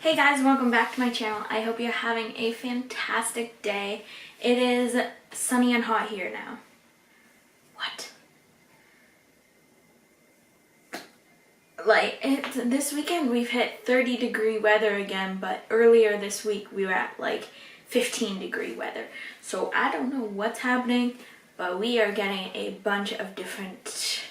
Hey guys, welcome back to my channel. I hope you're having a fantastic day. It is sunny and hot here now. What? This weekend we've hit 30-degree weather again, but earlier this week we were at 15-degree weather. So I don't know what's happening, but we are getting a bunch of different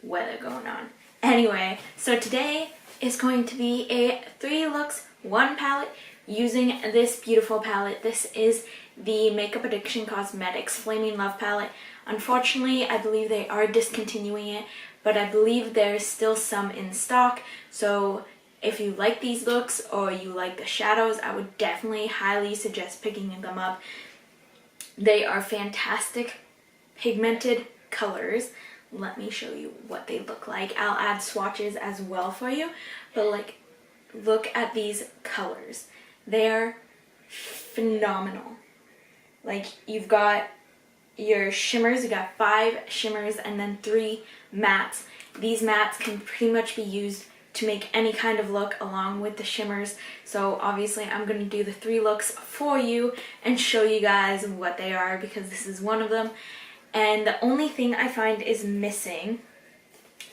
weather going on. Anyway, so today is going to be a 3 looks, 1 palette using this beautiful palette. This is the Makeup Addiction Cosmetics Flaming Love palette. Unfortunately, I believe they are discontinuing it, but I believe there's still some in stock. So if you like these looks or you like the shadows, I would definitely highly suggest picking them up. They are fantastic pigmented colors. Let me show you what they look like. I'll add swatches as well for you, but look at these colors. They're phenomenal. You've got your shimmers, you got 5 shimmers and then 3 mattes. These mattes can pretty much be used to make any kind of look along with the shimmers. So obviously I'm going to do the 3 looks for you and show you guys what they are, because this is one of them. And the only thing I find is missing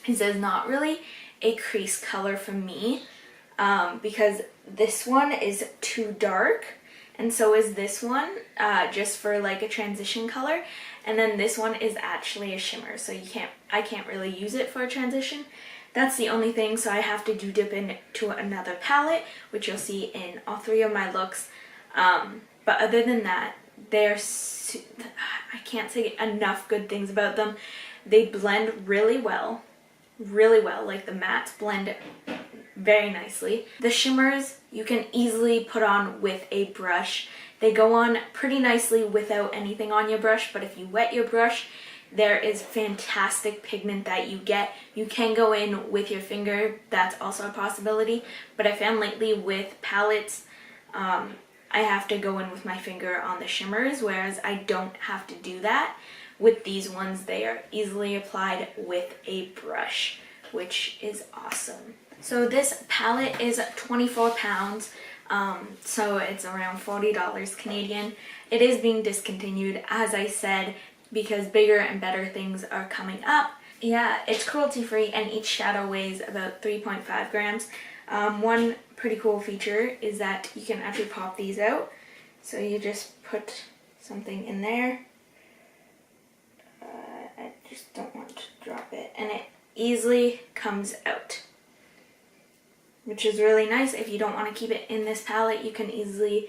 is there's not really a crease color for me, because this one is too dark, and so is this one, just for a transition color. And then this one is actually a shimmer, so I can't really use it for a transition. That's the only thing, so I have to dip into another palette, which you'll see in all 3 of my looks. But other than that, I can't say enough good things about them. They blend really well, like the mattes blend very nicely. The shimmers you can easily put on with a brush. They go on pretty nicely without anything on your brush, but if you wet your brush, there is fantastic pigment that you get. You can go in with your finger, that's also a possibility, but I found lately with palettes, I have to go in with my finger on the shimmers, whereas I don't have to do that. With these ones, they are easily applied with a brush, which is awesome. So this palette is 24 pounds, so it's around $40 Canadian. It is being discontinued, as I said, because bigger and better things are coming up. Yeah, it's cruelty-free and each shadow weighs about 3.5 grams. One pretty cool feature is that you can actually pop these out. So you just put something in there. I just don't want to drop it. And it easily comes out, which is really nice. If you don't want to keep it in this palette, you can easily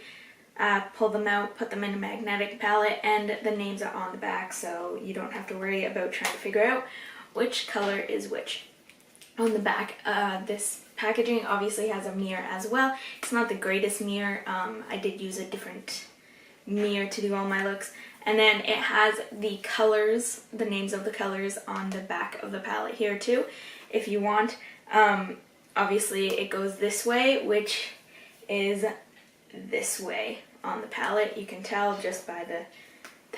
pull them out, put them in a magnetic palette, and the names are on the back, so you don't have to worry about trying to figure out which color is which. On the back, this packaging obviously has a mirror as well. It's not the greatest mirror. I did use a different mirror to do all my looks. And then it has the colors, the names of the colors on the back of the palette here too, if you want. Obviously it goes this way, which is this way on the palette. You can tell just by the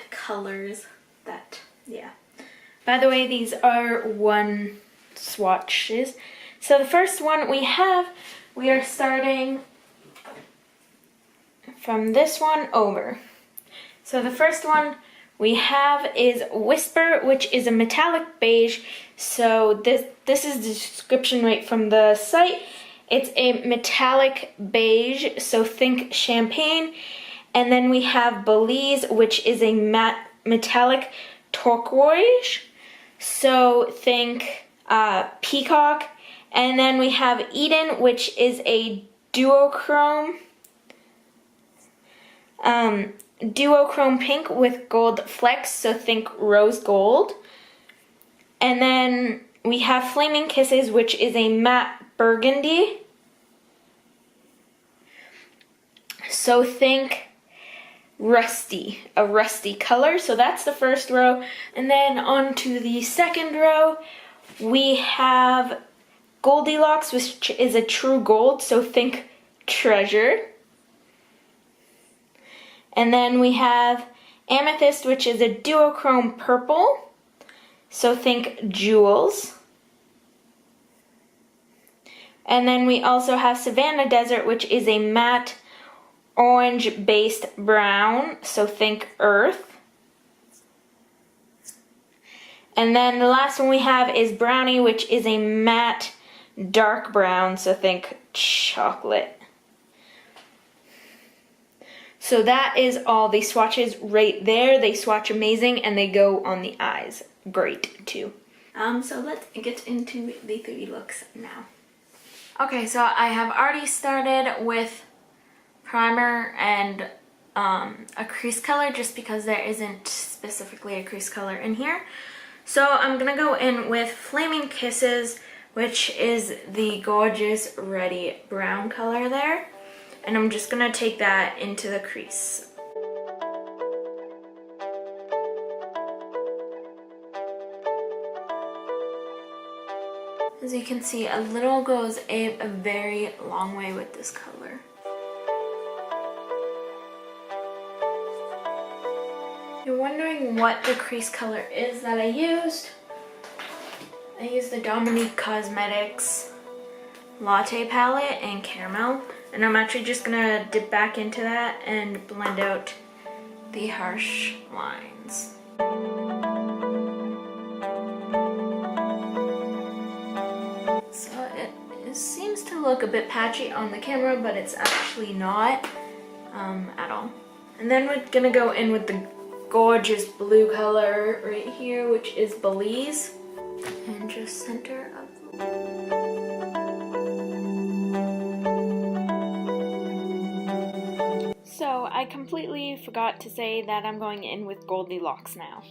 colors that, yeah. By the way, these are 1 swatches. So the first one we are starting from this one over. So the first one we have is Whisper, which is a metallic beige. So this is the description right from the site. It's a metallic beige, so think champagne. And then we have Belize, which is a matte metallic turquoise, so think peacock. And then we have Eden, which is a duochrome pink with gold flecks, so think rose gold. And then we have Flaming Kisses, which is a matte burgundy, so think rusty, a rusty color. So that's the first row. And then on to the second row, we have Goldilocks, which is a true gold, so think treasure. And then we have Amethyst, which is a duochrome purple, so think jewels. And then we also have Savannah Desert, which is a matte orange-based brown, so think earth. And then the last one we have is Brownie, which is a matte dark brown, so think chocolate. So that is all the swatches right there. They swatch amazing and they go on the eyes great too. So let's get into the 3 looks now. Okay, so I have already started with primer and a crease color just because there isn't specifically a crease color in here. So I'm gonna go in with Flaming Kisses, which is the gorgeous reddy brown color there. And I'm just gonna take that into the crease. As you can see, a little goes a very long way with this color. You're wondering what the crease color is that I used. I used the Dominique Cosmetics Latte Palette in Caramel, and I'm actually just gonna dip back into that and blend out the harsh lines. So it seems to look a bit patchy on the camera, but it's actually not at all. And then we're gonna go in with the gorgeous blue color right here, which is Belize, and just center up. So I completely forgot to say that I'm going in with Goldilocks now.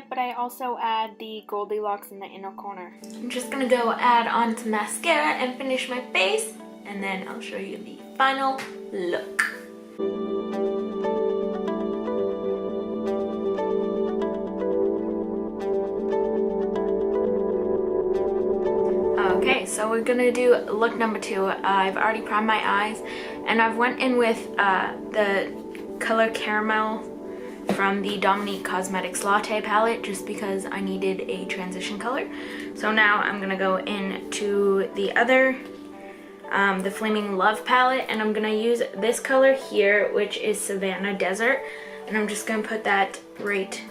But I also add the Goldilocks in the inner corner. I'm just gonna go add on some mascara and finish my face, and then I'll show you the final look. Okay, so we're gonna do look number 2. I've already primed my eyes, and I've went in with the color Caramel from the Dominique Cosmetics Latte palette just because I needed a transition color. So now I'm gonna go into the other, the Flaming Love palette, and I'm gonna use this color here, which is Savannah Desert, and I'm just gonna put that right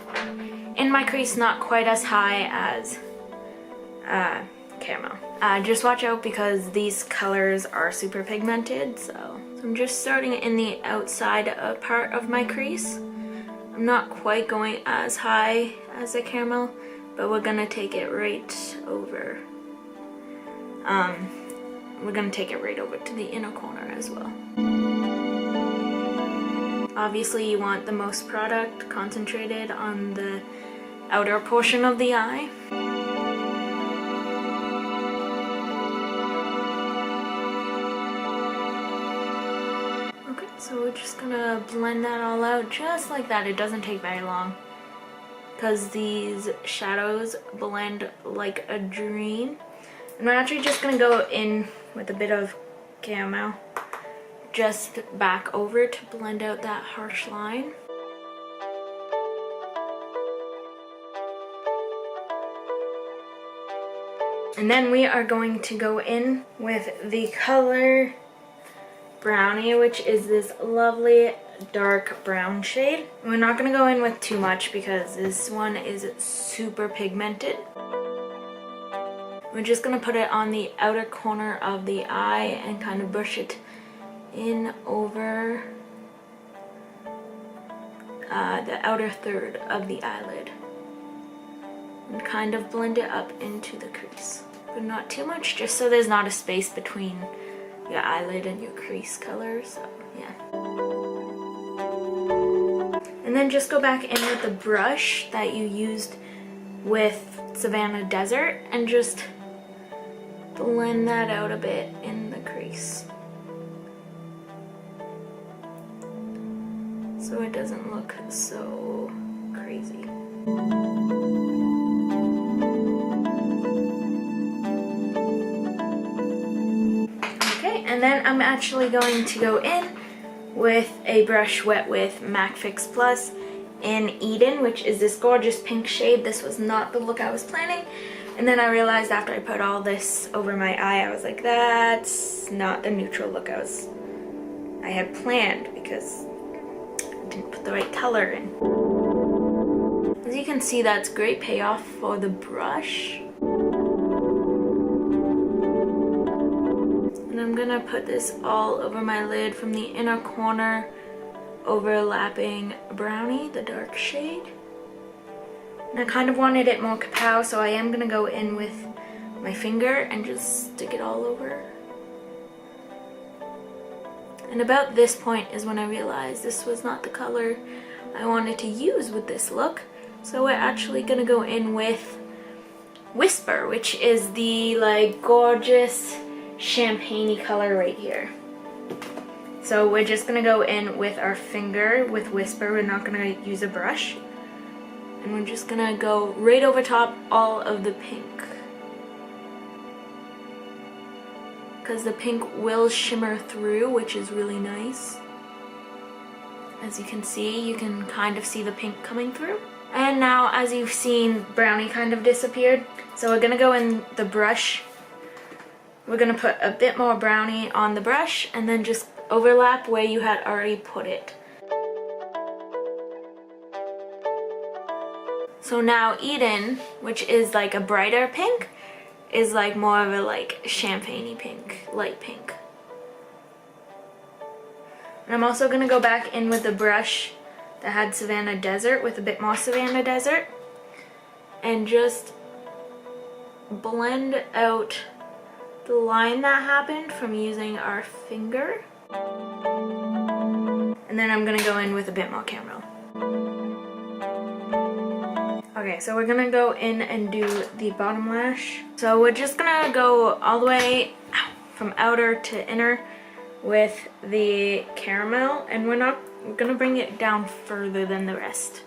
in my crease, not quite as high as Caramel. Just watch out because these colors are super pigmented, so I'm just starting in the outside part of my crease. I'm not quite going as high as the Caramel, but we're gonna take it right over. We're gonna take it right over to the inner corner as well. Obviously you want the most product concentrated on the outer portion of the eye. So we're just gonna blend that all out just like that. It doesn't take very long because these shadows blend like a dream. And we're actually just gonna go in with a bit of Caramel just back over to blend out that harsh line. And then we are going to go in with the color Brownie, which is this lovely dark brown shade. We're not going to go in with too much because this one is super pigmented. We're just going to put it on the outer corner of the eye and kind of brush it in over the outer third of the eyelid and kind of blend it up into the crease, but not too much, just so there's not a space between your eyelid and your crease color. So yeah, and then just go back in with the brush that you used with Savannah Desert and just blend that out a bit in the crease so it doesn't look so crazy. And then I'm actually going to go in with a brush wet with MAC Fix Plus in Eden, which is this gorgeous pink shade. This was not the look I was planning. And then I realized after I put all this over my eye, I was like, that's not the neutral look I had planned, because I didn't put the right color in. As you can see, that's great payoff for the brush. And I'm gonna put this all over my lid from the inner corner, overlapping Brownie, the dark shade. And I kind of wanted it more kapow, so I am gonna go in with my finger and just stick it all over. And about this point is when I realized this was not the color I wanted to use with this look. So we're actually gonna go in with Whisper, which is the like gorgeous champagne-y color right here. So we're just gonna go in with our finger with Whisper. We're not gonna use a brush. And we're just gonna go right over top all of the pink, because the pink will shimmer through, which is really nice. As you can see, you can kind of see the pink coming through. And now, as you've seen, Brownie kind of disappeared. So we're gonna go in the brush. We're gonna put a bit more Brownie on the brush and then just overlap where you had already put it. So now Eden, which is like a brighter pink, is like more of a like champagne-y pink, light pink. And I'm also gonna go back in with the brush that had Savannah Desert with a bit more Savannah Desert and just blend out the line that happened from using our finger. And then I'm gonna go in with a bit more caramel. Okay, so we're gonna go in and do the bottom lash. So we're just gonna go all the way from outer to inner with the caramel, and we're gonna bring it down further than the rest,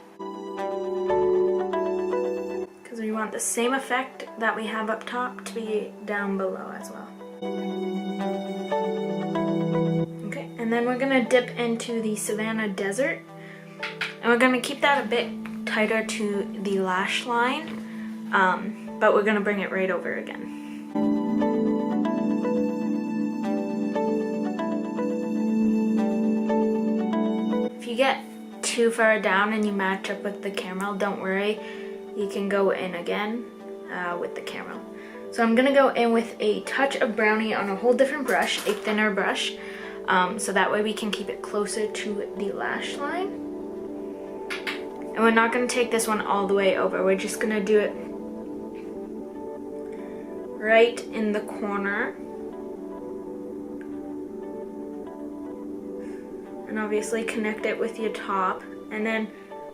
because we want the same effect that we have up top to be down below as well. Okay, and then we're gonna dip into the Savannah Desert, and we're gonna keep that a bit tighter to the lash line, but we're gonna bring it right over again. If you get too far down and you match up with the caramel, don't worry, you can go in again with the caramel. So I'm gonna go in with a touch of Brownie on a whole different brush, a thinner brush, so that way we can keep it closer to the lash line. And we're not going to take this one all the way over. We're just going to do it right in the corner. And obviously connect it with your top. And then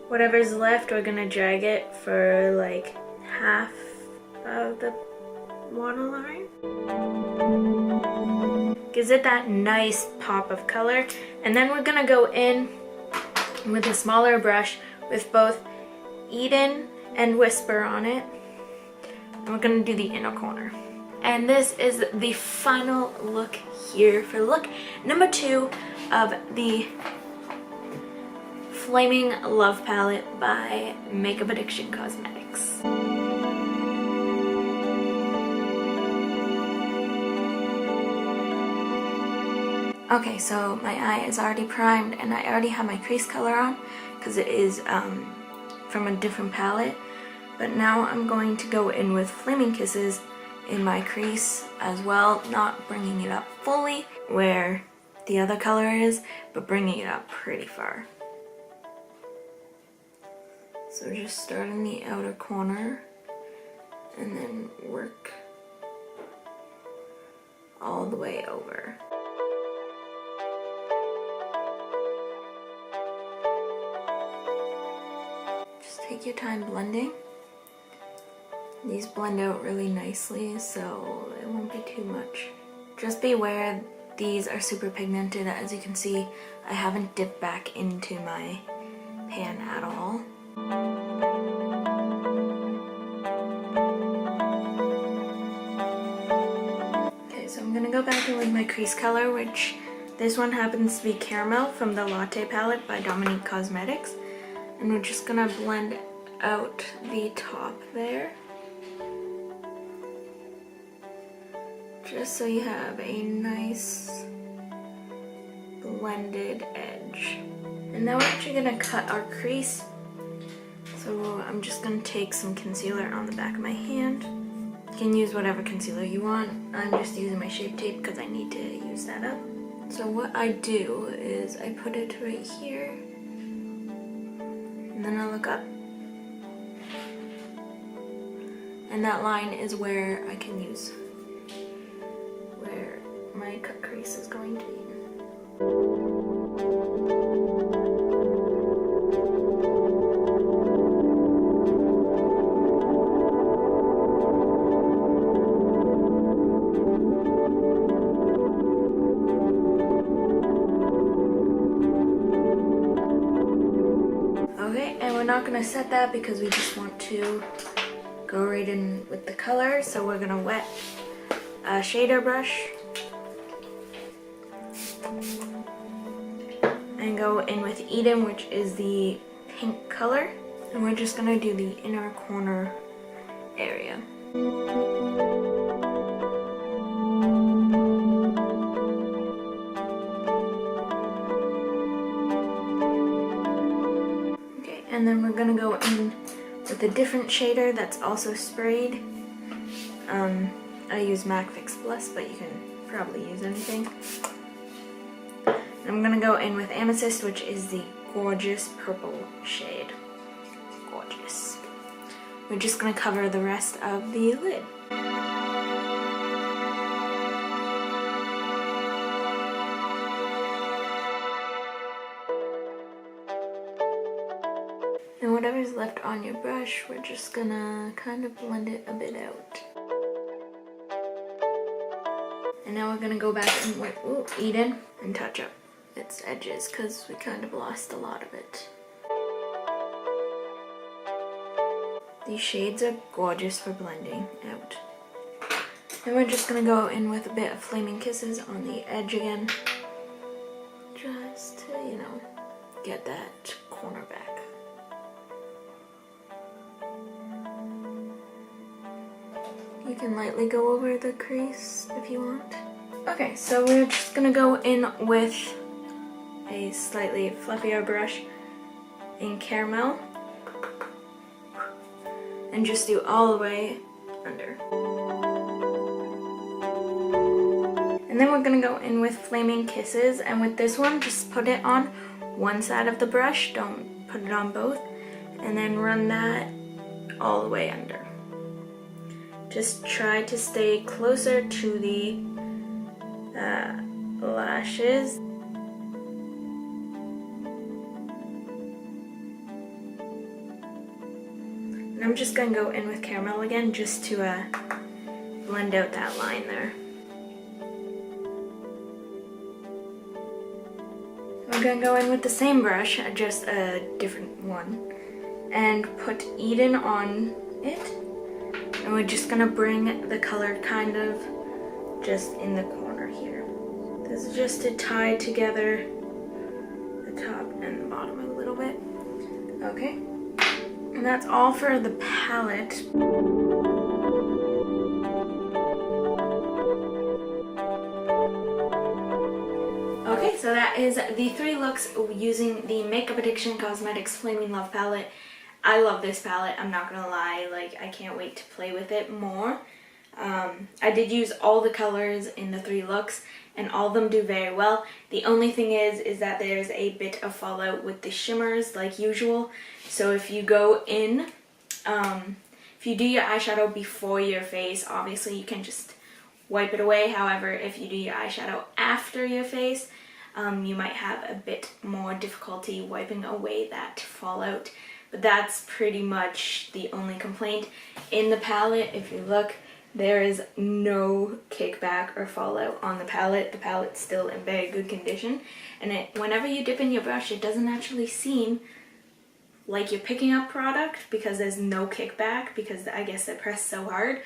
whatever's left, we're going to drag it for like half of the waterline. Gives it that nice pop of color. And then we're going to go in with a smaller brush with both Eden and Whisper on it. And we're gonna do the inner corner. And this is the final look here for look number 2 of the Flaming Love Palette by Makeup Addiction Cosmetics. Okay, so my eye is already primed and I already have my crease color on because it is from a different palette. But now I'm going to go in with Flaming Kisses in my crease as well, not bringing it up fully where the other color is, but bringing it up pretty far. So just start in the outer corner and then work all the way over. Just take your time blending. These blend out really nicely, so it won't be too much. Just be aware these are super pigmented. As you can see, I haven't dipped back into my pan at all. Okay, so I'm gonna go back in with my crease color, which This one happens to be Caramel from the Latte palette by Dominique Cosmetics. And we're just gonna blend out the top there. Just so you have a nice blended edge. And now we're actually gonna cut our crease. So I'm just gonna take some concealer on the back of my hand. You can use whatever concealer you want. I'm just using my Shape Tape because I need to use that up. So what I do is I put it right here, and then I look up. And that line is where I can use where my cut crease is going to be. Okay, and we're not going to set that because we just want to go right in with the color. So we're going to wet a shader brush and go in with Eden, which is the pink color, and we're just going to do the inner corner area. And then we're gonna go in with a different shader that's also sprayed. I use MAC Fix Plus, but you can probably use anything. And I'm gonna go in with Amethyst, which is the gorgeous purple shade. Gorgeous. We're just gonna cover the rest of the lid. And whatever's left on your brush, we're just gonna kind of blend it a bit out. And now we're gonna go back in with Eden and touch up its edges because we kind of lost a lot of it. These shades are gorgeous for blending out. And we're just gonna go in with a bit of Flaming Kisses on the edge again. Just to, you know, get that corner back. You can lightly go over the crease if you want. Okay, so we're just gonna go in with a slightly fluffier brush in Caramel and just do all the way under. And then we're gonna go in with Flaming Kisses, and with this one, just put it on one side of the brush, don't put it on both, and then run that all the way under. Just try to stay closer to the lashes. And I'm just going to go in with Caramel again just to blend out that line there. We're going to go in with the same brush, just a different one, and put Eden on it. And we're just gonna bring the color kind of just in the corner here. This is just to tie together the top and the bottom a little bit. Okay, and that's all for the palette. Okay, so that is the 3 looks using the Makeup Addiction Cosmetics Flaming Love palette. I love this palette, I'm not gonna lie, like I can't wait to play with it more. I did use all the colors in the 3 looks and all of them do very well. The only thing is that there's a bit of fallout with the shimmers like usual. So if you go in, if you do your eyeshadow before your face, obviously you can just wipe it away. However, if you do your eyeshadow after your face, you might have a bit more difficulty wiping away that fallout. But that's pretty much the only complaint. In the palette, if you look, there is no kickback or fallout on the palette. The palette's still in very good condition. And whenever you dip in your brush, it doesn't actually seem like you're picking up product because there's no kickback because I guess they're pressed so hard.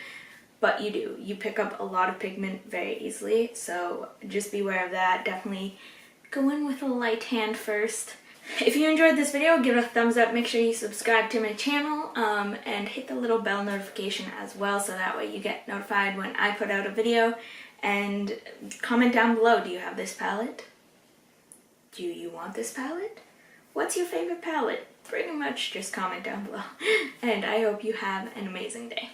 but you do. You pick up a lot of pigment very easily, so just be aware of that. Definitely go in with a light hand first. If you enjoyed this video, give it a thumbs up. Make sure you subscribe to my channel and hit the little bell notification as well, so that way you get notified when I put out a video. And comment down below, do you have this palette? Do you want this palette? What's your favorite palette? Pretty much just comment down below. And I hope you have an amazing day.